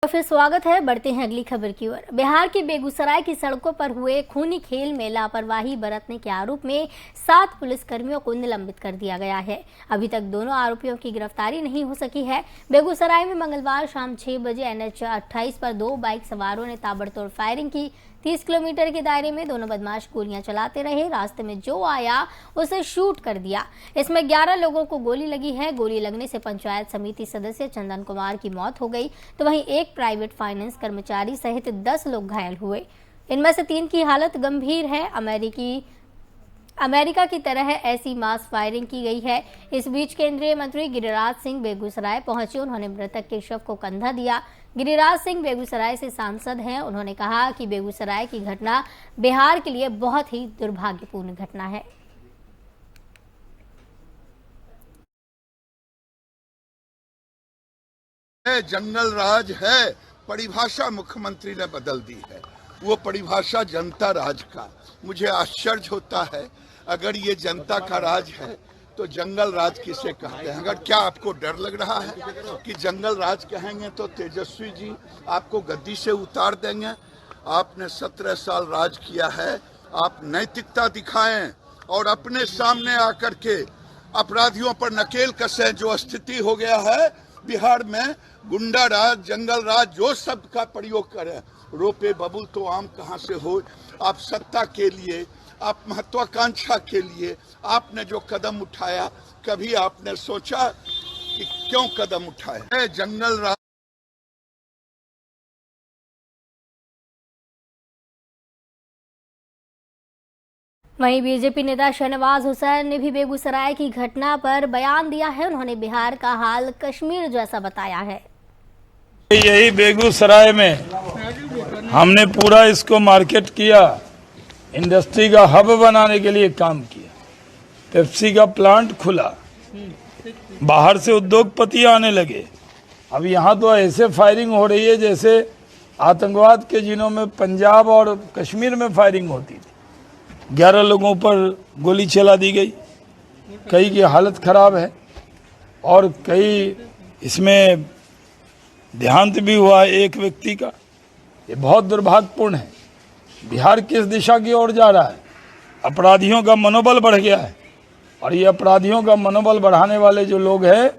तो फिर स्वागत है। बढ़ते हैं अगली खबर की ओर। बिहार के बेगूसराय की सड़कों पर हुए खूनी खेल में लापरवाही बरतने के आरोप में 7 पुलिसकर्मियों को निलंबित कर दिया गया है। अभी तक दोनों आरोपियों की गिरफ्तारी नहीं हो सकी है। बेगूसराय में मंगलवार शाम 6 बजे NH 28 पर 2 बाइक सवारों ने ताबड़तोड़ फायरिंग की। 30 किलोमीटर के दायरे में दोनों बदमाश गोलियां चलाते रहे। रास्ते में जो आया उसे शूट कर दिया। इसमें 11 लोगों को गोली लगी है। गोली लगने से पंचायत समिति सदस्य चंदन कुमार की मौत हो गई, तो वहीं एक प्राइवेट फाइनेंस कर्मचारी सहित 10 लोग घायल हुए। इनमें से 3 की हालत गंभीर है। अमेरिका की तरह ऐसी मास फायरिंग की गई है। इस बीच केंद्रीय मंत्री गिरिराज सिंह बेगूसराय पहुंचे। उन्होंने मृतक के शव को कंधा दिया। गिरिराज सिंह बेगूसराय से सांसद हैं। उन्होंने कहा कि बेगूसराय की घटना बिहार के लिए बहुत ही दुर्भाग्यपूर्ण घटना है। जंगल राज है, परिभाषा मुख्यमंत्री ने बदल दी है। वो परिभाषा जनता राज का। मुझे आश्चर्य होता है, अगर ये जनता का राज है तो जंगल राज किसे कहते हैं? अगर क्या आपको डर लग रहा है कि जंगल राज कहेंगे तो तेजस्वी जी आपको गद्दी से उतार देंगे? आपने 17 साल राज किया है। आप नैतिकता दिखाएं और अपने सामने आकर के अपराधियों पर नकेल कसें। जो स्थिति हो गया है बिहार में, गुंडा राज, जंगल राज, जो शब्द का प्रयोग करें, रोपे बबुल तो आम कहाँ से हो। आप सत्ता के लिए, आप महत्वाकांक्षा के लिए आपने जो कदम उठाया, कभी आपने सोचा कि क्यों कदम उठाए? जंगल राज वहीं बीजेपी नेता शहनवाज हुसैन ने भी बेगूसराय की घटना पर बयान दिया है। उन्होंने बिहार का हाल कश्मीर जैसा बताया है। यही बेगूसराय में हमने पूरा इसको मार्केट किया, इंडस्ट्री का हब बनाने के लिए काम किया। पेप्सी का प्लांट खुला, बाहर से उद्योगपति आने लगे। अब यहाँ तो ऐसे फायरिंग हो रही है जैसे आतंकवाद के जिनों में पंजाब और कश्मीर में फायरिंग होती थी। 11 लोगों पर गोली चला दी गई, कई की हालत खराब है और कई इसमें देहांत भी हुआ एक व्यक्ति का। ये बहुत दुर्भाग्यपूर्ण है। बिहार किस दिशा की ओर जा रहा है? अपराधियों का मनोबल बढ़ गया है और ये अपराधियों का मनोबल बढ़ाने वाले जो लोग हैं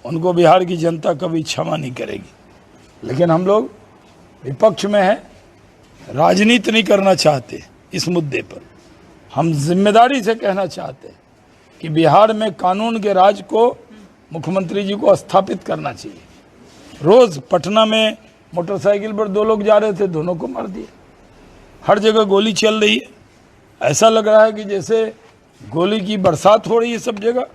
उनको बिहार की जनता कभी क्षमा नहीं करेगी। लेकिन हम लोग विपक्ष में हैं, राजनीति नहीं करना चाहते। इस मुद्दे पर हम जिम्मेदारी से कहना चाहते हैं कि बिहार में कानून के राज को मुख्यमंत्री जी को स्थापित करना चाहिए। रोज पटना में मोटरसाइकिल पर 2 लोग जा रहे थे, दोनों को मार दिया। हर जगह गोली चल रही है। ऐसा लग रहा है कि जैसे गोली की बरसात हो रही है सब जगह।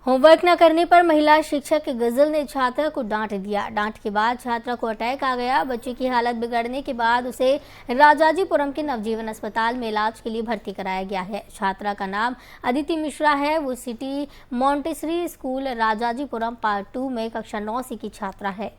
होमवर्क न करने पर महिला शिक्षक गजल ने छात्रा को डांट दिया। डांट के बाद छात्रा को अटैक आ गया। बच्ची की हालत बिगड़ने के बाद उसे राजाजीपुरम के नवजीवन अस्पताल में इलाज के लिए भर्ती कराया गया है। छात्रा का नाम अदिति मिश्रा है। वो city Montessori school Rajajipuram part 2 में कक्षा 9 की छात्रा है।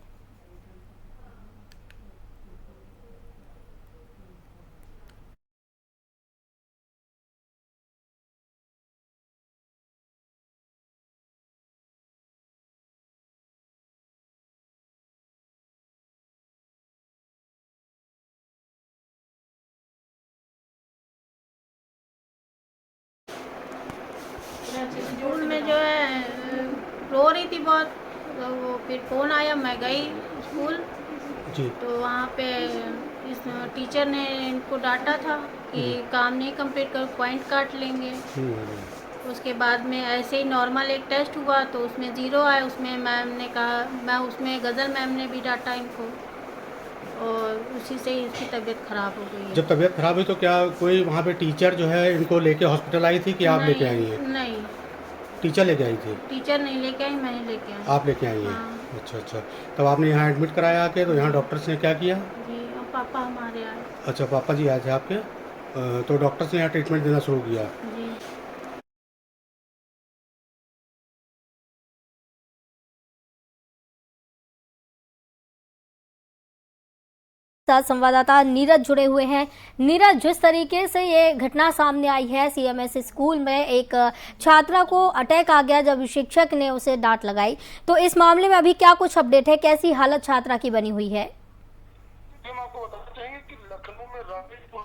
स्कूल में जो है रो रही थी बहुत, तो वो फिर फ़ोन आया, मैं गई स्कूल जी। तो वहाँ पे इस टीचर ने इनको डांटा था कि काम नहीं कंप्लीट कर, पॉइंट काट लेंगे। उसके बाद में ऐसे ही नॉर्मल एक टेस्ट हुआ तो उसमें 0 आया। उसमें मैम ने कहा, मैं उसमें गज़ल मैम ने भी डांटा इनको। और उसी से ही इसकी तबीयत खराब हो गई है। जब तबीयत खराब हुई तो क्या कोई वहाँ पे टीचर जो है इनको लेके हॉस्पिटल आई थी कि आप लेके आई हैं? नहीं, टीचर लेके आई थी? टीचर नहीं लेके आई, मैंने लेके आई। आप लेके आई हैं? हाँ। अच्छा अच्छा। तब आपने यहाँ एडमिट कराया आके, तो यहाँ डॉक्टर्स ने क्या किया? जी, और पापा हमारे आए। अच्छा, पापा जी आए थे आपके, तो डॉक्टर्स ने यहाँ ट्रीटमेंट देना शुरू किया। जी। साथ संवाददाता नीरज जुड़े हुए हैं। नीरज, जिस तरीके से ये घटना सामने आई है, सीएमएस स्कूल में एक छात्रा को अटैक आ गया जब शिक्षक ने उसे डांट लगाई, तो इस मामले में अभी क्या कुछ अपडेट है, कैसी हालत छात्रा की बनी हुई है? हम आपको बताना चाहेंगे कि लखनऊ में रानीपुर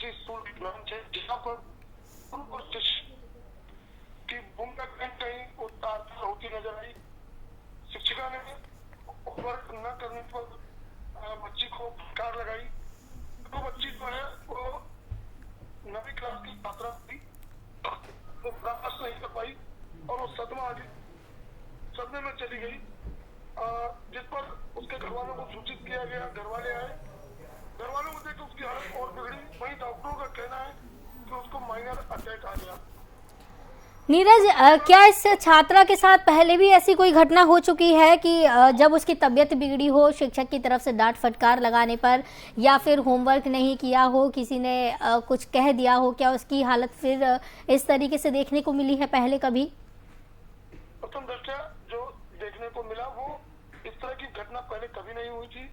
स्कूल ब्रांच है, जहाँ पर की भूमिका कहीं उतार होती नजर आई। शिक्षिका ने वर्क न करने पर बच्ची को फटकार लगाई। तो बच्ची जो है वो 9वीं क्लास की छात्रा थी, वो बर्दाश्त नहीं कर पाई और वो सदमे में चली गई, जिस पर उसके घर वालों को सूचित किया गया। घर वाले आए, घर वालों को देख उसकी हालत और बिगड़ी। वहीं डॉक्टरों का कहना है कि उसको माइनर अटैक आ गया। नीरज, क्या इस छात्रा के साथ पहले भी ऐसी कोई घटना हो चुकी है कि जब उसकी तबीयत बिगड़ी हो शिक्षक की तरफ से डांट फटकार लगाने पर, या फिर होमवर्क नहीं किया हो, किसी ने कुछ कह दिया हो, क्या उसकी हालत फिर इस तरीके से देखने को मिली है पहले कभी? प्रथम दृष्टया जो देखने को मिला वो इस तरह की घटना पहले कभी नहीं हुई थी।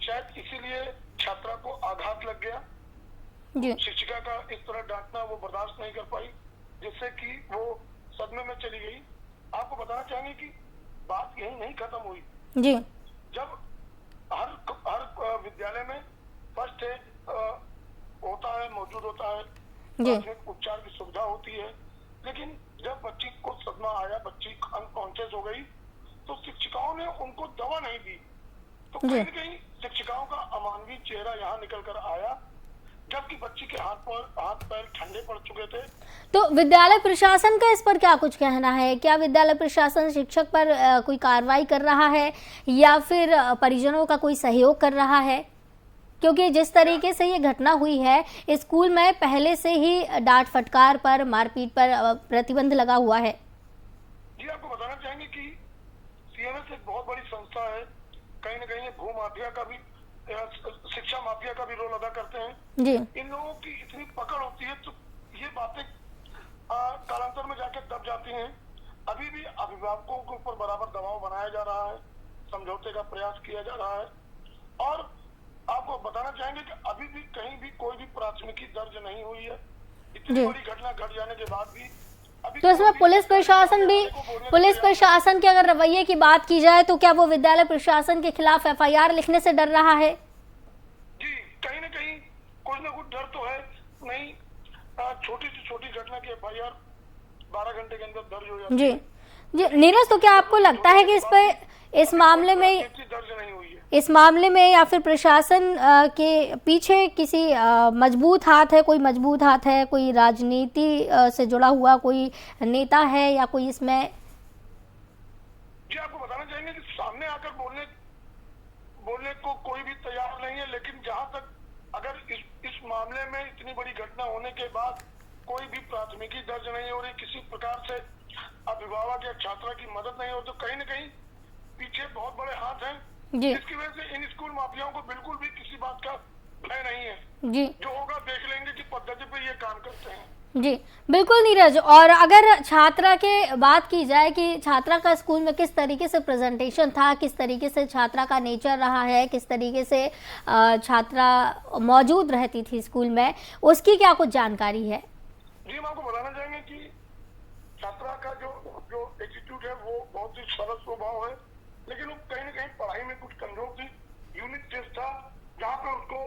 शायद इसीलिए छात्रा को आघात लग गया। जी। शिक्षिका का इस तरह डांटना वो बर्दाश्त नहीं कर पाई, जिससे कि वो सदमे में चली गई। आपको बताना चाहेंगे कि बात यही नहीं खत्म हुई। जी। जब हर विद्यालय में फर्स्ट एड होता है, मौजूद होता है, प्राथमिक उपचार की सुविधा होती है, लेकिन जब बच्ची को सदमा आया, बच्ची अनकॉन्शियस हो गई, तो शिक्षिकाओं ने उनको दवा नहीं दी। तो कहीं न कहीं शिक्षिकाओं का अमानवीय चेहरा यहाँ निकल कर आया, जबकि बच्ची के हाथ पैर ठंडे पड़ चुके थे। तो विद्यालय प्रशासन का इस पर क्या कुछ कहना है? क्या विद्यालय प्रशासन शिक्षक पर कोई कार्रवाई कर रहा है या फिर परिजनों का कोई सहयोग कर रहा है? क्योंकि जिस तरीके से ये घटना हुई है, स्कूल में पहले से ही डांट फटकार पर, मारपीट पर प्रतिबंध लगा हुआ है। जी, आपको बताना चाहेंगे कि सीएमएस एक बहुत बड़ी संस्था है। कहीं न कहीं भू माफिया का भी, शिक्षा माफिया का भी रोल अदा करते हैं। जी। इन लोगों की इतनी पकड़ होती है तो ये बातें कालांतर में जाकर दब जाती हैं। अभी भी अभिभावकों के ऊपर बराबर दबाव बनाया जा रहा है, समझौते का प्रयास किया जा रहा है। और आपको बताना चाहेंगे कि अभी भी कहीं भी कोई भी प्राथमिकी दर्ज नहीं हुई है। इतनी बड़ी घटना घट जाने के बाद भी तो इसमें पुलिस प्रशासन के अगर रवैये की बात की जाए तो क्या वो विद्यालय प्रशासन के खिलाफ एफआईआर लिखने से डर रहा है? जी, कहीं न कहीं कुछ न कुछ डर तो है। नहीं, छोटी से छोटी घटना की एफआईआर 12 घंटे के अंदर दर्ज हो जाती है। जी नीरज, तो क्या आपको लगता है कि इस मामले में दर्ज नहीं हुई है, इस मामले में या फिर प्रशासन के पीछे किसी मजबूत हाथ है, कोई मजबूत हाथ है, कोई राजनीति से जुड़ा हुआ कोई नेता है या कोई इसमें? जी, आपको बताना चाहेंगे कि सामने आकर बोलने को कोई भी तैयार नहीं है। लेकिन जहां तक अगर इस मामले में इतनी बड़ी घटना होने के बाद कोई भी प्राथमिकी दर्ज नहीं हो रही, किसी प्रकार से अभिभावक या छात्रा की मदद नहीं हो, तो कहीं न कहीं पीछे बहुत बड़े हाथ हैं, जिसकी वजह से इन स्कूल माफियाओं को बिल्कुल भी किसी बात का भय नहीं है। जी, जो होगा देख लेंगे कि पद्धति पे ये काम करते हैं। जी बिल्कुल नीरज। और अगर छात्रा के बात की जाए कि छात्रा का स्कूल में किस तरीके से प्रेजेंटेशन था, किस तरीके से छात्रा का नेचर रहा है, किस तरीके से छात्रा मौजूद रहती थी स्कूल में, उसकी क्या कुछ जानकारी है? जी, हम आपको बताना चाहेंगे कि छात्रा का जो एटीट्यूड है वो बहुत ही सरल स्वभाव है, लेकिन वो कहीं न कहीं पढ़ाई में कुछ कमजोर थी। यूनिट टेस्ट था जहाँ पे उसको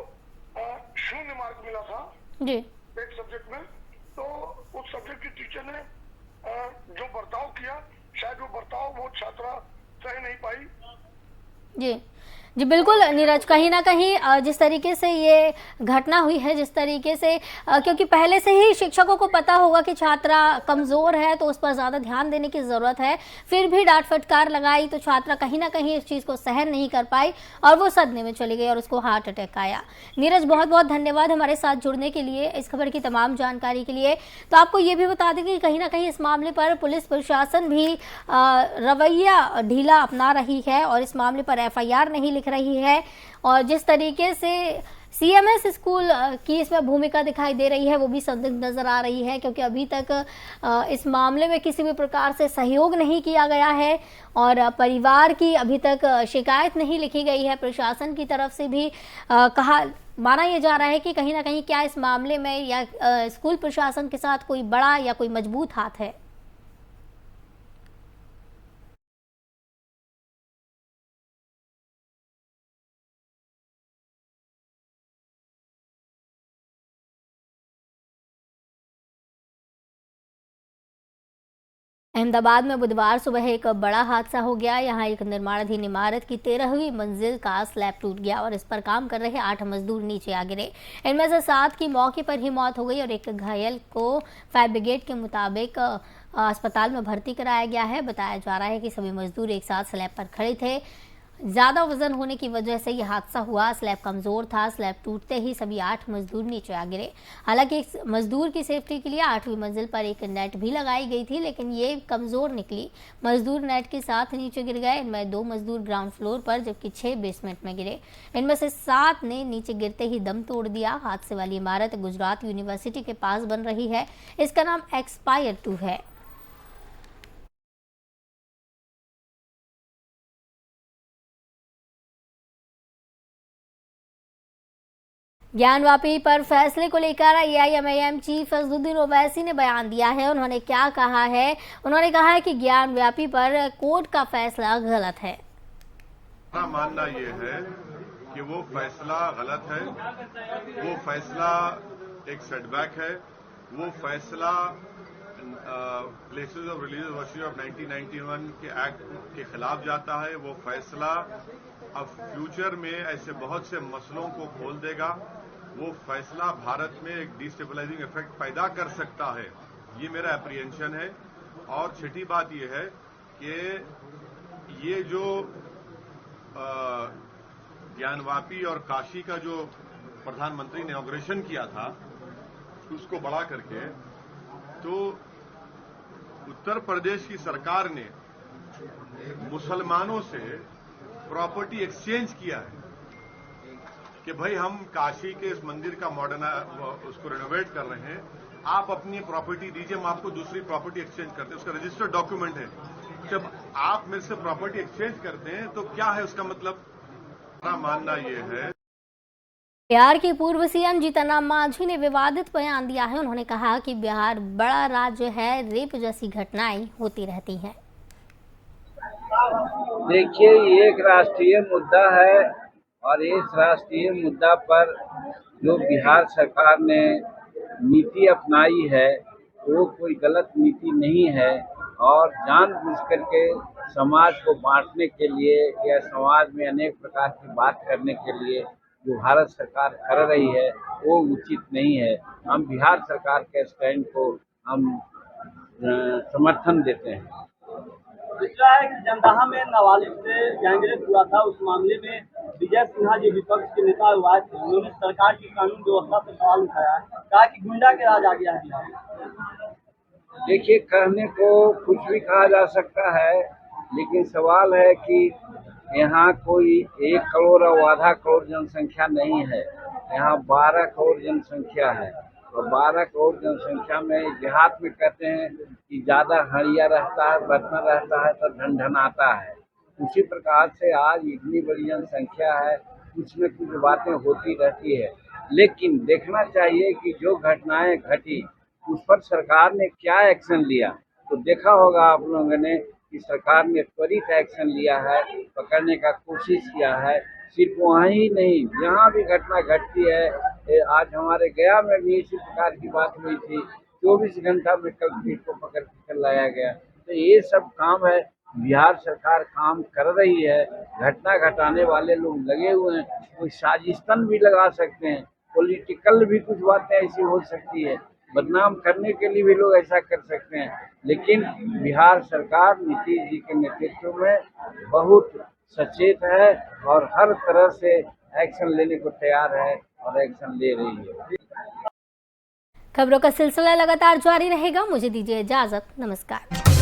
0 मार्क मिला था जी एक सब्जेक्ट में। तो उस सब्जेक्ट की टीचर ने जो बर्ताव किया, शायद वो बर्ताव वो छात्रा सह नहीं पाई। जी जी बिल्कुल नीरज, कहीं ना कहीं जिस तरीके से ये घटना हुई है, जिस तरीके से क्योंकि पहले से ही शिक्षकों को पता होगा कि छात्रा कमज़ोर है तो उस पर ज़्यादा ध्यान देने की ज़रूरत है, फिर भी डांट फटकार लगाई तो छात्रा कहीं ना कहीं इस चीज़ को सहन नहीं कर पाई और वो सदमे में चली गई और उसको हार्ट अटैक आया। नीरज, बहुत बहुत धन्यवाद हमारे साथ जुड़ने के लिए, इस खबर की तमाम जानकारी के लिए। तो आपको ये भी बता दें कि कहीं ना कहीं इस मामले पर पुलिस प्रशासन भी रवैया ढीला अपना रही है और इस मामले पर FIR नहीं लिख रही है और जिस तरीके से CMS स्कूल की इसमें भूमिका दिखाई दे रही है वो भी संदिग्ध नजर आ रही है, क्योंकि अभी तक इस मामले में किसी भी प्रकार से सहयोग नहीं किया गया है और परिवार की अभी तक शिकायत नहीं लिखी गई है। प्रशासन की तरफ से भी माना यह जा रहा है कि कहीं ना कहीं क्या इस मामले में या स्कूल प्रशासन के साथ कोई बड़ा या कोई मजबूत हाथ है। अहमदाबाद में बुधवार सुबह एक बड़ा हादसा हो गया। यहां एक निर्माणाधीन इमारत की 13वीं मंजिल का स्लैब टूट गया और इस पर काम कर रहे 8 मजदूर नीचे आ गिरे। इनमें से 7 की मौके पर ही मौत हो गई और एक घायल को फायर ब्रिगेड के मुताबिक अस्पताल में भर्ती कराया गया है। बताया जा रहा है कि सभी मजदूर एक साथ स्लैब पर खड़े थे। ज़्यादा वजन होने की वजह से यह हादसा हुआ। स्लैब कमज़ोर था। स्लैब टूटते ही सभी 8 मजदूर नीचे आ गिरे। हालांकि इस मजदूर की सेफ्टी के लिए 8वीं मंजिल पर एक नेट भी लगाई गई थी, लेकिन ये कमज़ोर निकली। मजदूर नेट के साथ नीचे गिर गए। इनमें 2 मजदूर ग्राउंड फ्लोर पर जबकि 6 बेसमेंट में गिरे। इनमें से 7 ने नीचे गिरते ही दम तोड़ दिया। हादसे वाली इमारत गुजरात यूनिवर्सिटी के पास बन रही है। इसका नाम एक्सपायर 2 है। ज्ञानवापी पर फैसले को लेकर AIMIM चीफ असदुद्दीन ओवैसी ने बयान दिया है। उन्होंने क्या कहा है? उन्होंने कहा है कि ज्ञानवापी पर कोर्ट का फैसला गलत है। हमारा मानना ये है कि वो फैसला गलत है, वो फैसला एक सेटबैक है, वो फैसला places of religious worship of 1991 के एक्ट के खिलाफ जाता है। वो फैसला अब फ्यूचर में ऐसे बहुत से मसलों को खोल देगा। वो फैसला भारत में एक डिस्टेबलाइजिंग इफेक्ट पैदा कर सकता है, ये मेरा एप्रीहेंशन है। और छठी बात यह है कि ये जो ज्ञानवापी और काशी का जो प्रधानमंत्री ने इनॉग्रेशन किया था उसको बढ़ा करके, तो उत्तर प्रदेश की सरकार ने मुसलमानों से प्रॉपर्टी एक्सचेंज किया है कि भाई हम काशी के इस मंदिर का मॉडर्न उसको रेनोवेट कर रहे हैं, आप अपनी प्रॉपर्टी दीजिए, हम आपको दूसरी प्रॉपर्टी एक्सचेंज करते हैं। उसका रजिस्टर्ड डॉक्यूमेंट है। जब आप मेरे से प्रॉपर्टी एक्सचेंज करते हैं तो क्या है उसका मतलब? हमारा मानना यह है। बिहार के पूर्व CM जीतन राम मांझी ने विवादित बयान दिया है। उन्होंने कहा कि बिहार बड़ा राज्य है, रेप जैसी घटनाएं होती रहती हैं। देखिए, ये एक राष्ट्रीय मुद्दा है और इस राष्ट्रीय मुद्दा पर जो बिहार सरकार ने नीति अपनाई है वो कोई गलत नीति नहीं है और जानबूझ करके समाज को बांटने के लिए या समाज में अनेक प्रकार की बात करने के लिए जो भारत सरकार कर रही है वो उचित नहीं है। हम बिहार सरकार के स्टैंड को हम समर्थन देते हैं। दूसरा है कि जमदाहा में नाबालिग से गैंगरेप हुआ था, उस मामले में विजय सिन्हा जी विपक्ष के नेता हुआ थे, उन्होंने सरकार की कानून व्यवस्था पर सवाल उठाया, कहा कि गुंडा के राज आ गया है। देखिए, कहने को कुछ भी कहा जा सकता है, लेकिन सवाल है कि यहाँ कोई 1 करोड़ और आधा करोड़ जनसंख्या नहीं है, यहाँ 12 करोड़ जनसंख्या है और 12 करोड़ जनसंख्या में देहात में कहते हैं कि ज़्यादा हड़िया रहता है, बर्तन रहता है तो ढनढनाता है। उसी प्रकार से आज इतनी बड़ी जनसंख्या है, कुछ न कुछ बातें होती रहती है, लेकिन देखना चाहिए कि जो घटनाएं घटी उस पर सरकार ने क्या एक्शन लिया। तो देखा होगा आप लोगों ने कि सरकार ने त्वरित एक्शन लिया है, पकड़ने का कोशिश किया है। सिर्फ वहाँ ही नहीं, जहाँ भी घटना घटती है, आज हमारे गया में भी इसी प्रकार की बात हुई थी, 24 घंटा में कल को पकड़ कर लाया गया। तो ये सब काम है बिहार सरकार काम कर रही है। घटना घटाने वाले लोग लगे हुए हैं, कोई साजिशतन भी लगा सकते हैं, पॉलिटिकल भी कुछ बातें ऐसी हो सकती है, बदनाम करने के लिए भी लोग ऐसा कर सकते हैं। लेकिन बिहार सरकार नीतीश जी के नेतृत्व में बहुत सचेत है और हर तरह से एक्शन लेने को तैयार है और एक्शन ले रही है। खबरों का सिलसिला लगातार जारी रहेगा। मुझे दीजिए इजाजत। नमस्कार।